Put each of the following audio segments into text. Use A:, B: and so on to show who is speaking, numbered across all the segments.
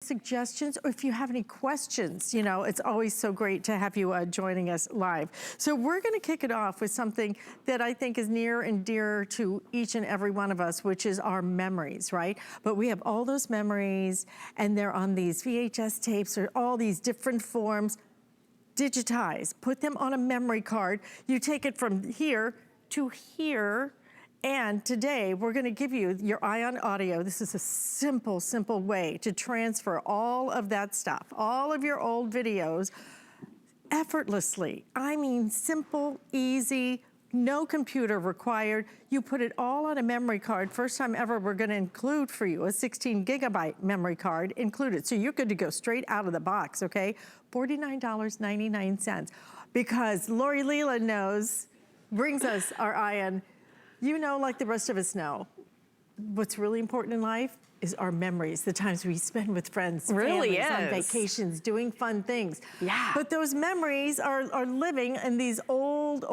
A: suggestions, or if you have any questions, you know, it's always so great to have you joining us live. So we're gonna kick it off with something that I think is near and dear to each and every one of us, which is our memories, right? But we have all those memories and they're on these VHS tapes or all these different forms. Digitize, put them on a memory card. You take it from here to here. And today, we're gonna give you your Ion Audio. This is a simple, simple way to transfer all of that stuff, all of your old videos, effortlessly. I mean, simple, easy, no computer required. You put it all on a memory card. First time ever, we're gonna include for you a 16 gigabyte memory card included. So you're good to go straight out of the box, okay? $49.99. Because Lori Leland knows, brings us our Ion. You know, like the rest of us know, what's really important in life is our memories, the times we spend with friends,
B: really
A: families, on vacations, doing fun things.
B: Yeah.
A: But those memories are living in these old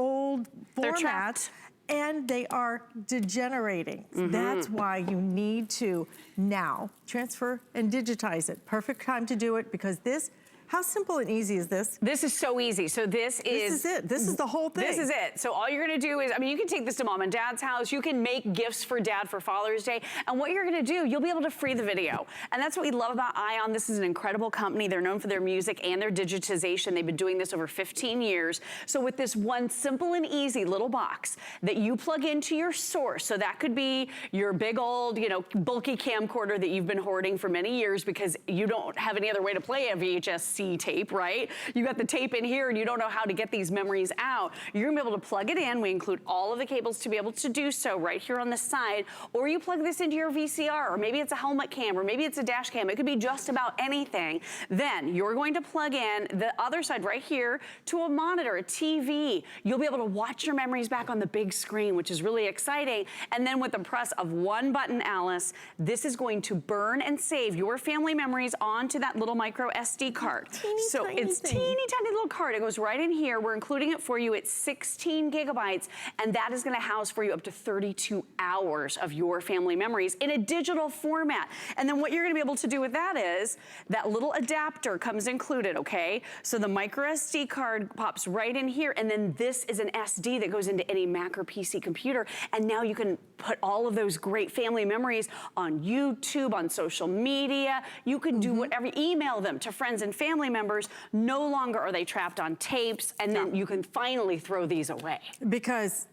A: formats, and they are degenerating. That's why you need to now transfer and digitize it. Perfect time to do it, because this, how simple and easy is this?
B: This is so easy. So this is
A: it. This is the whole thing.
B: This is it. So all you're gonna do is, I mean, you can take this to mom and dad's house. You can make gifts for dad for Father's Day. And what you're gonna do, you'll be able to free the video. And that's what we love about Ion. This is an incredible company. They're known for their music and their digitization. They've been doing this over 15 years. So with this one simple and easy little box that you plug into your source, so that could be your big old, you know, bulky camcorder that you've been hoarding for many years because you don't have any other way to play a VHS-C tape, right? You got the tape in here and you don't know how to get these memories out. You're gonna be able to plug it in. We include all of the cables to be able to do so right here on the side, or you plug this into your VCR, or maybe it's a helmet cam, or maybe it's a dash cam. It could be just about anything. Then you're going to plug in the other side right here to a monitor, a TV. You'll be able to watch your memories back on the big screen, which is really exciting. And then with the press of one button, Alice, this is going to burn and save your family memories onto that little micro SD card. So it's teeny tiny little card. It goes right in here. We're including it for you. It's 16 gigabytes, and that is gonna house for you up to 32 hours of your family memories in a digital format. And then what you're gonna be able to do with that is, that little adapter comes included, okay? So the micro SD card pops right in here, and then this is an SD that goes into any Mac or PC computer, and now you can put all of those great family memories on YouTube, on social media. You can do whatever, email them to friends and family members. No longer are they trapped on tapes, and then you can finally throw these away.
A: Because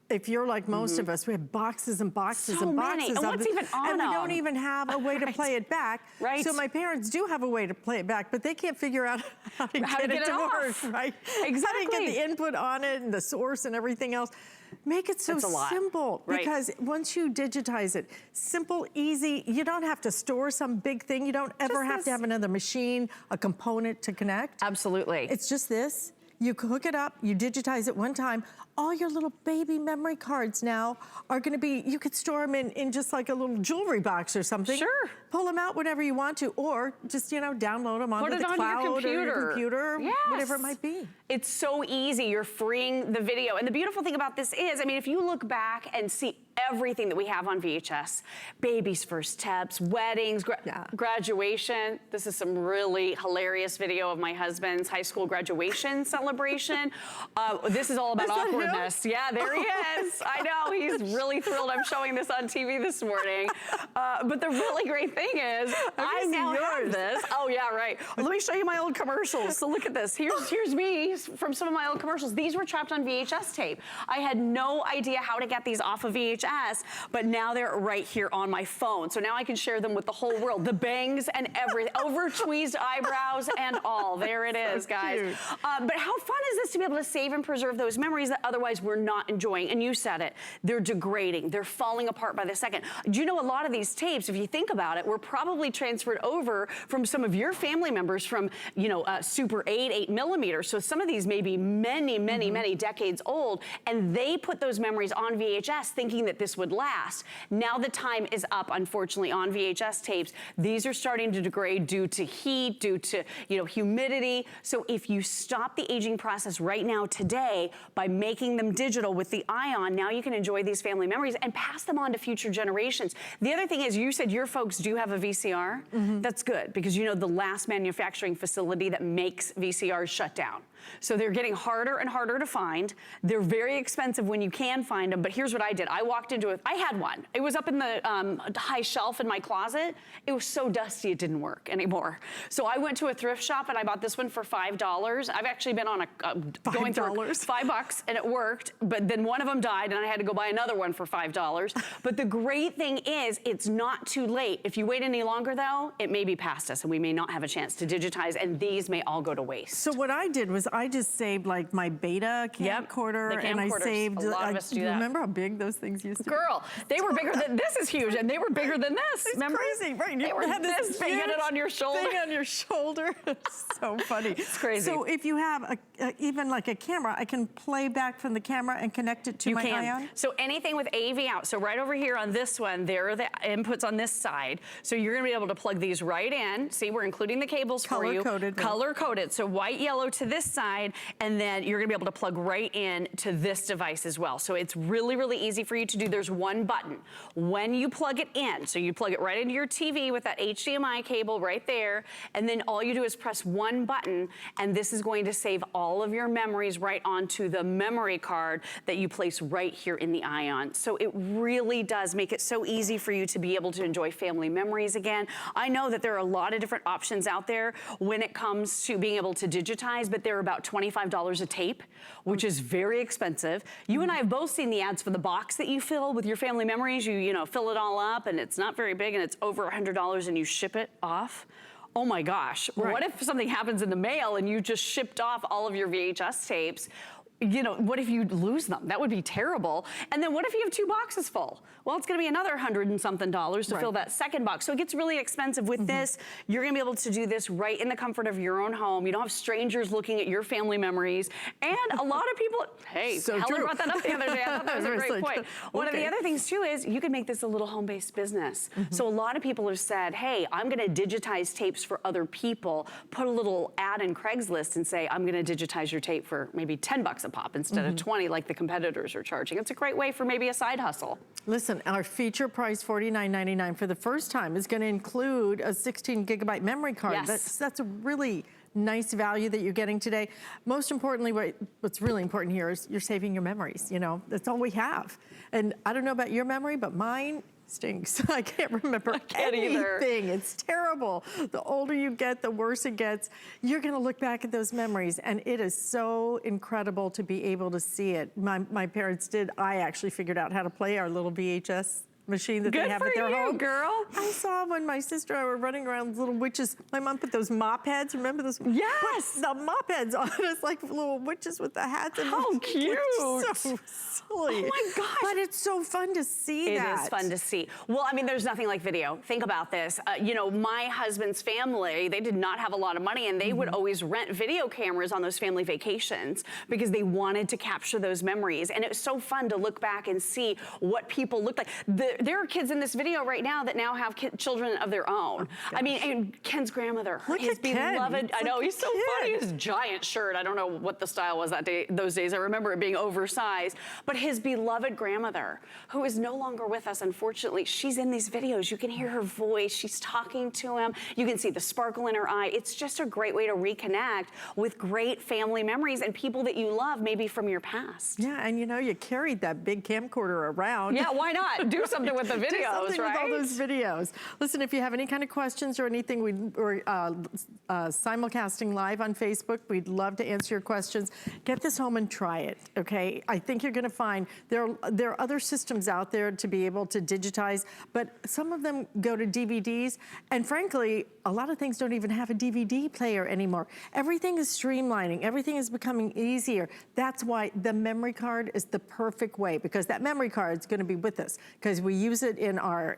A: if you're like most of us, we have boxes and boxes and boxes
B: and what's even on
A: and we
B: them?
A: don't even have a way to play it back.
B: Right.
A: So my parents do have a way to play it back, but they can't figure out how to get it to work, right?
B: Exactly.
A: How to get the input on it and the source and everything else. Make it so simple, because once you digitize it, simple, easy, you don't have to store some big thing. You don't ever have to have another machine, a component to connect.
B: Absolutely.
A: It's just this. You hook it up, you digitize it one time. All your little baby memory cards now are gonna be, you could store them in just like a little jewelry box or something.
B: Sure.
A: Pull them out whenever you want to, or just, you know, download them onto the cloud or your computer, whatever it might be.
B: It's so easy. You're freeing the video. And the beautiful thing about this is, I mean, if you look back and see everything that we have on VHS, baby's first steps, weddings, graduation. This is some really hilarious video of my husband's high school graduation celebration. This is all about awkwardness. Yeah, there he is. I know, he's really thrilled I'm showing this on TV this morning. But the really great thing is, I now have this. Oh yeah, right. Well, let me show you my old commercials. So look at this. Here's me from some of my old commercials. These were trapped on VHS tape. I had no idea how to get these off of VHS, but now they're right here on my phone. So now I can share them with the whole world. The bangs and everything, over tweezed eyebrows and all. There it is, guys. But how fun is this to be able to save and preserve those memories that otherwise we're not enjoying? And you said it, they're degrading. They're falling apart by the second. Do you know a lot of these tapes, if you think about it, were probably transferred over from some of your family members from, you know, Super 8 millimeters. So some of these may be many decades old, and they put those memories on VHS thinking that this would last. Now the time is up, unfortunately, on VHS tapes. These are starting to degrade due to heat, due to, you know, humidity. So if you stop the aging process right now today by making making them digital with the Ion, now you can enjoy these family memories and pass them on to future generations. The other thing is, you said your folks do have a VCR. That's good, because you know the last manufacturing facility that makes VCRs shut down. So they're getting harder and harder to find. They're very expensive when you can find them, but here's what I did. I walked into it, I had one. It was up in the high shelf in my closet. It was so dusty it didn't work anymore. So I went to a thrift shop and I bought this one for $5. I've actually been on going through $5 and it worked, but then one of them died and I had to go buy another one for $5. But the great thing is, it's not too late. If you wait any longer though, it may be past us and we may not have a chance to digitize, and these may all go to waste.
A: So what I did was I just saved like my beta camcorder, and I saved.
B: A lot of us do that.
A: Remember how big those things used to be?
B: Girl, they were bigger than this. Is huge, and they were bigger than this.
A: It's
B: remember?
A: Crazy, right?
B: They were this big, had it on your shoulder.
A: Thing on your shoulder. It's so funny.
B: It's crazy.
A: So if you have even like a camera, I can play back from the camera and connect it to my Ion?
B: So anything with AV out. So right over here on this one, there are the inputs on this side. So you're gonna be able to plug these right in. See, we're including the cables for you.
A: Color-coded.
B: Color-coded. So white, yellow to this side, and then you're gonna be able to plug right in to this device as well. So it's really, really easy for you to do. There's one button. When you plug it in, so you plug it right into your TV with that HDMI cable right there, and then all you do is press one button, and this is going to save all of your memories right onto the memory card that you place right here in the Ion. So it really does make it so easy for you to be able to enjoy family memories again. I know that there are a lot of different options out there when it comes to being able to digitize, but they're about $25 a tape, which is very expensive. You and I have both seen the ads for the box that you fill with your family memories. You know, fill it all up and it's not very big and it's over $100 and you ship it off. Oh my gosh, what if something happens in the mail and you just shipped off all of your VHS tapes? You know, what if you lose them? That would be terrible. And then what if you have 2 boxes full? Well, it's gonna be another $100 and something to fill that second box. So it gets really expensive. With this, you're gonna be able to do this right in the comfort of your own home. You don't have strangers looking at your family memories. And a lot of people, hey,
A: so
B: Helen
A: true.
B: brought that up the other day. I thought that was a great point. One of the other things too is you can make this a little home-based business. So a lot of people have said, hey, I'm gonna digitize tapes for other people, put a little ad in Craigslist and say, I'm gonna digitize your tape for maybe 10 bucks a pop instead of 20 like the competitors are charging. It's a great way for maybe a side hustle.
A: Listen, our feature price, $49.99 for the first time, is gonna include a 16 gigabyte memory card.
B: Yes.
A: That's a really nice value that you're getting today. Most importantly, what's really important here is you're saving your memories, you know? That's all we have. And I don't know about your memory, but mine stinks. I can't remember anything. It's terrible. The older you get, the worse it gets. You're gonna look back at those memories and it is so incredible to be able to see it. My parents did. I actually figured out how to play our little VHS machine that they have at their home.
B: Girl.
A: I saw when my sister and I were running around with little witches. My mom put those mop heads. Remember those?
B: Yes.
A: Put the mop heads on us like little witches with the hats. And
B: how cute.
A: So silly. Oh
B: my gosh.
A: But it's so fun to see that.
B: It is fun to see. Well, I mean, there's nothing like video. Think about this. You know, my husband's family, they did not have a lot of money and they would always rent video cameras on those family vacations because they wanted to capture those memories. And it was so fun to look back and see what people looked like. There are kids in this video right now that now have children of their own. I mean, and Ken's grandmother, his beloved, I know, he's so funny, his giant shirt. I don't know what the style was that day, those days. I remember it being oversized. But his beloved grandmother, who is no longer with us, unfortunately, she's in these videos. You can hear her voice. She's talking to him. You can see the sparkle in her eye. It's just a great way to reconnect with great family memories and people that you love, maybe from your past.
A: Yeah, and you know, you carried that big camcorder around.
B: Yeah, why not? Do something with the videos,
A: do something
B: right?
A: with all those videos. Listen, if you have any kind of questions or anything, we're simulcasting live on Facebook. We'd love to answer your questions. Get this home and try it, okay? I think you're gonna find there are other systems out there to be able to digitize, but some of them go to DVDs, and frankly, a lot of things don't even have a DVD player anymore. Everything is streamlining. Everything is becoming easier. That's why the memory card is the perfect way, because that memory card is gonna be with us, because we use it in our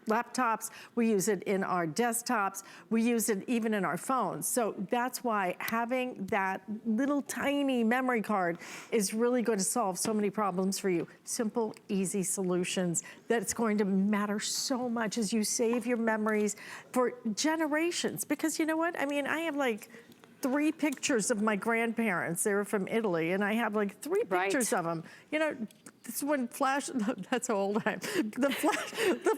A: laptops, we use it in our desktops, we use it even in our phones. So that's why having that little tiny memory card is really going to solve so many problems for you. Simple, easy solutions that's going to matter so much as you save your memories for generations. Because you know what? I mean, I have like 3 pictures of my grandparents. They were from Italy, and I have like 3 pictures of them. You know, this is when flash, that's how old I am. The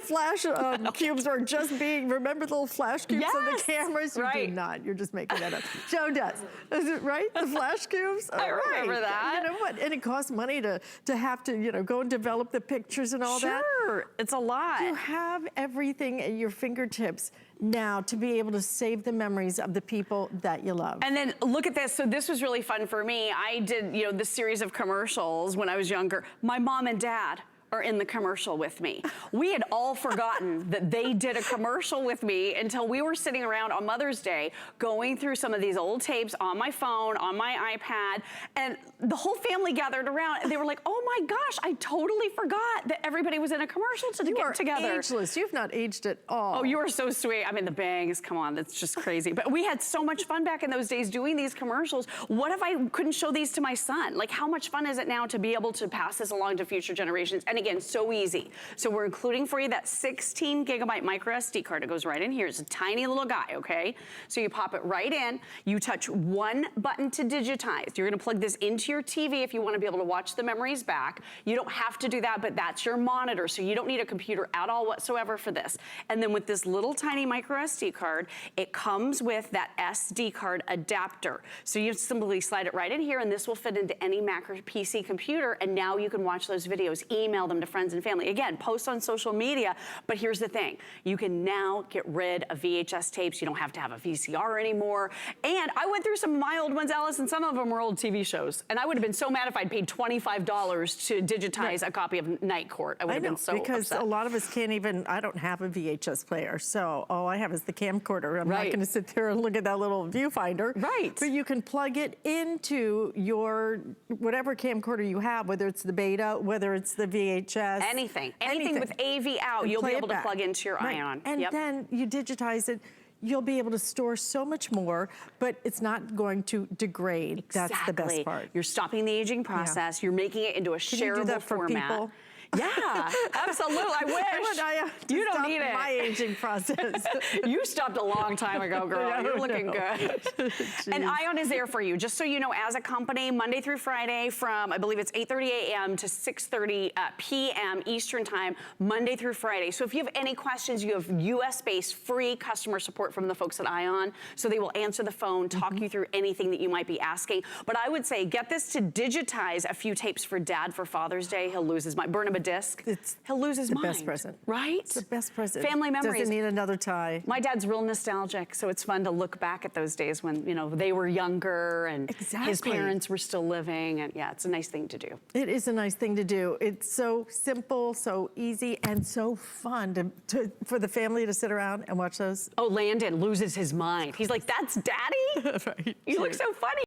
A: flash cubes are just being, remember the little flash cubes on the cameras? You do not, you're just making that up. Joe does, is it right? The flash cubes?
B: I remember that.
A: You know what, and it costs money to have to, you know, go and develop the pictures and all that.
B: Sure, it's a lot.
A: You have everything at your fingertips now to be able to save the memories of the people that you love.
B: And then look at this. So this was really fun for me. I did, you know, this series of commercials when I was younger. My mom and dad are in the commercial with me. We had all forgotten that they did a commercial with me until we were sitting around on Mother's Day going through some of these old tapes on my phone, on my iPad, and the whole family gathered around and they were like, oh my gosh, I totally forgot that everybody was in a commercial to get together.
A: You are ageless. You've not aged at all.
B: Oh, you are so sweet. I mean, the bangs, come on, that's just crazy. But we had so much fun back in those days doing these commercials. What if I couldn't show these to my son? Like, how much fun is it now to be able to pass this along to future generations? And again, so easy. So we're including for you that 16 gigabyte micro SD card. It goes right in here. It's a tiny little guy, okay? So you pop it right in. You touch one button to digitize. You're gonna plug this into your TV if you wanna be able to watch the memories back. You don't have to do that, but that's your monitor. So you don't need a computer at all whatsoever for this. And then with this little tiny micro SD card, it comes with that SD card adapter. So you simply slide it right in here and this will fit into any Mac or PC computer, and now you can watch those videos, email them to friends and family. Again, post on social media, but here's the thing. You can now get rid of VHS tapes. You don't have to have a VCR anymore. And I went through some of my old ones, Alice, and some of them were old TV shows. And I would have been so mad if I'd paid $25 to digitize a copy of Night Court. I would have been so
A: because
B: upset.
A: a lot of us can't even, I don't have a VHS player, so all I have is the camcorder. I'm not gonna sit there and look at that little viewfinder.
B: Right.
A: But you can plug it into your, whatever camcorder you have, whether it's the Beta, whether it's the VHS.
B: Anything with AV out, you'll be able to plug into your Ion.
A: And then you digitize it. You'll be able to store so much more, but it's not going to degrade.
B: Exactly.
A: That's the best part.
B: You're stopping the aging process. You're making it into a shareable
A: Can you do that for
B: format.
A: people?
B: Yeah, absolutely. I wish. You don't need it.
A: My aging process.
B: You stopped a long time ago, girl. You're looking good. And Ion is there for you. Just so you know, as a company, Monday through Friday from, I believe it's 8:30 a.m. to 6:30 p.m. Eastern time, Monday through Friday. So if you have any questions, you have US-based free customer support from the folks at Ion. So they will answer the phone, talk you through anything that you might be asking. But I would say, get this to digitize a few tapes for Dad for Father's Day. He'll lose his mind. Burn him a disc. He'll lose his mind.
A: The best present.
B: Right?
A: It's the best present.
B: Family memories.
A: Doesn't need another tie.
B: My dad's real nostalgic, so it's fun to look back at those days when, you know, they were younger and his parents were still living, and yeah, it's a nice thing to do.
A: It is a nice thing to do. It's so simple, so easy, and so fun for the family to sit around and watch those.
B: Oh, Landon loses his mind. He's like, that's Daddy?
A: Right.
B: You look so funny.